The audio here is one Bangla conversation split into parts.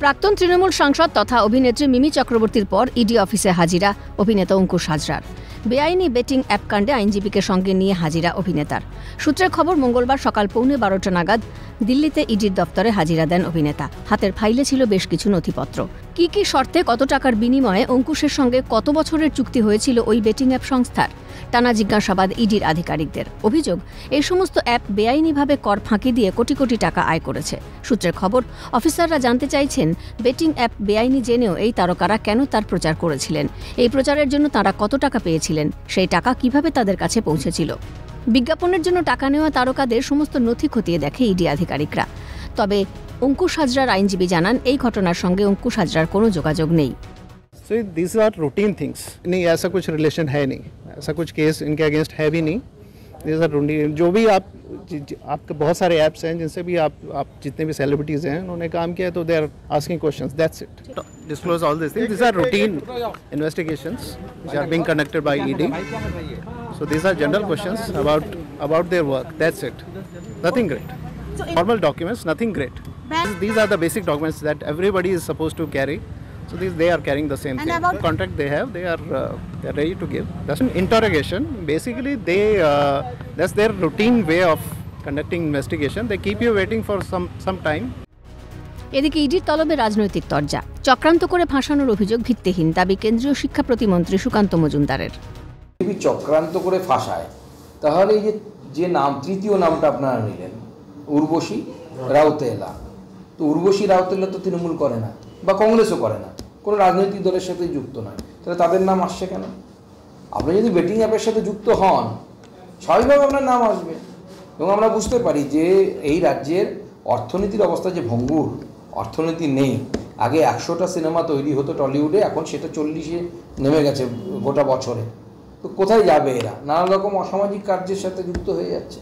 প্রাক্তন তৃণমূল সাংসদ তথা অভিনেত্রী মিমি চক্রবর্তীর পর ইডি অফিসে হাজিরা অভিনেতা অঙ্কুশ হাজরার। বেআইনি বেটিং অ্যাপ কাণ্ডে আইনজীবীকে সঙ্গে নিয়ে হাজিরা অভিনেতার। সূত্রের খবর, মঙ্গলবার সকাল 11:15 নাগাদ দিল্লিতে ইডির দপ্তরে হাজিরা দেন অভিনেতা। হাতের ফাইলে ছিল বেশ কিছু নথিপত্র। কি শর্তে, কত টাকার বিনিময়ে অঙ্কুশের সঙ্গে কত বছরের চুক্তি হয়েছিল ওই বেটিং অ্যাপ সংস্থার, টানা জিজ্ঞাসাবাদ ইডির আধিকারিকদের। অভিযোগ, এই সমস্ত অ্যাপ বেআইনিভাবে কর ফাঁকি দিয়ে কোটি কোটি টাকা আয় করেছে। সূত্রের খবর, অফিসাররা জানতে চাইছেন বেটিং অ্যাপ বেআইনি জেনেও এই তারকারা কেন তার প্রচার করেছিলেন, এই প্রচারের জন্য তারা কত টাকা পেয়েছিলেন, সেই টাকা কিভাবে তাদের কাছে পৌঁছেছিল। বিজ্ঞাপনের জন্য টাকা নেওয়া তারকাদের সমস্ত নথি খতিয়ে দেখে ইডি আধিকারিকরা। তবে অঙ্কুশ হাজরার আইনজীবী জানান, এই ঘটনার সঙ্গে অঙ্কুশ হাজরার কোনো যোগাযোগ নেই। So these are routine things. नहीं ऐसा कुछ रिलेशन है नहीं, ऐसा कुछ केस इनके अगेंस्ट है भी नहीं। These are routine, जो भी आपके बहुत सारे ऐप्स हैं जिनसे भी आप जितने भी सेलिब्रिटीज़ हैं उन्होंने काम किया है, तो they are asking questions, that's it. Disclose all these things. These are routine investigations which are being conducted by ED. So these are general questions about their work. That's it. Nothing great. Formal documents, nothing great. These are the basic documents that everybody is supposed to carry. So they are carrying the same thing. The contract they have, they are ready to give. That's an interrogation. Basically, that's their routine way of conducting investigation. They keep you waiting for some time. এদিকে ইডির তলবে রাজনৈতিক তরজা। চক্রান্ত করে ফাঁসানোর অভিযোগ ভিত্তিহীন, দাবি কেন্দ্রীয় শিক্ষা প্রতিমন্ত্রী সুকান্ত মজুমদারের। চক্রান্ত করে ফাঁসায়, তাহলে এই যে নাম, তৃতীয় নামটা আপনারা নিলেন, উর্বশী রাউতেলা, তো উর্বশী রাউতেলা তো তৃণমূল করে না বা কংগ্রেসও করে না, কোনো রাজনৈতিক দলের সাথে যুক্ত নয়, তাহলে তাদের নাম আসছে কেন? আপনি যদি বেটিং অ্যাপের সাথে যুক্ত হন, স্বাভাবিকভাবে আপনার নাম আসবে। এবং আমরা বুঝতে পারি যে এই রাজ্যের অর্থনীতির অবস্থা যে ভঙ্গুর, অর্থনীতি নেই। আগে 100টা সিনেমা তৈরি হতো টলিউডে, এখন সেটা 40-এ নেমে গেছে গোটা বছরে। তো কোথায় যাবে এরা? নানা রকম অসামাজিক কার্যের সাথে যুক্ত হয়ে যাচ্ছে।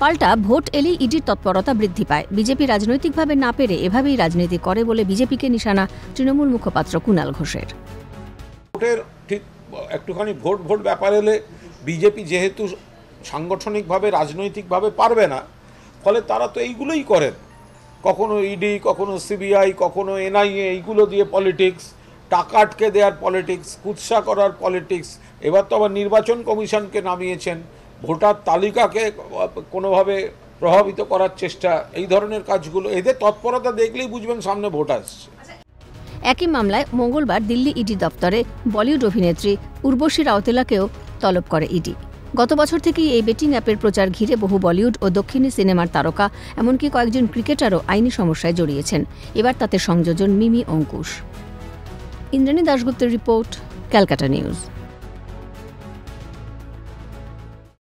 পাল্টা ভোট এলেই ইডির তৎপরতা বৃদ্ধি পায়। বিজেপি রাজনৈতিকভাবে না পেরে এভাবেই রাজনীতি করে বলে বিজেপিকে নিশানা তৃণমূল মুখপাত্র কুণাল ঘোষের। ভোটের ঠিক একটুখানি ভোট ব্যাপার এলে বিজেপি যেহেতু সাংগঠনিকভাবে রাজনৈতিকভাবে পারবে না, ফলে তারা তো এইগুলোই করেন, কখনো ইডি, কখনো সিবিআই, কখনো এনআইএ, এইগুলো দিয়ে পলিটিক্স, টাকা আটকে দেওয়ার পলিটিক্স, কুৎসা করার পলিটিক্স। এবার তো আবার নির্বাচন কমিশনকে নামিয়েছেন, ভোটার তালিকাকে কোনোভাবে প্রভাবিত করার চেষ্টা, এই ধরনের কাজগুলো। এদের তৎপরতা দেখলেই বুঝবেন সামনে ভোট আসছে। একই মামলায় মঙ্গলবার দিল্লি ইডি দপ্তরে বলিউড অভিনেত্রী উর্বশী রাউতেলাকেও তলব করে ইডি। গত বছর থেকেই এই বেটিং অ্যাপের প্রচার ঘিরে বহু বলিউড ও দক্ষিণী সিনেমার তারকা, এমনকি কয়েকজন ক্রিকেটারও আইনি সমস্যায় জড়িয়েছেন। এবার তাতে সংযোজন মিমি, অঙ্কুশ। ইন্দ্রাণী দাশগুপ্তের রিপোর্ট, ক্যালকাটা নিউজ।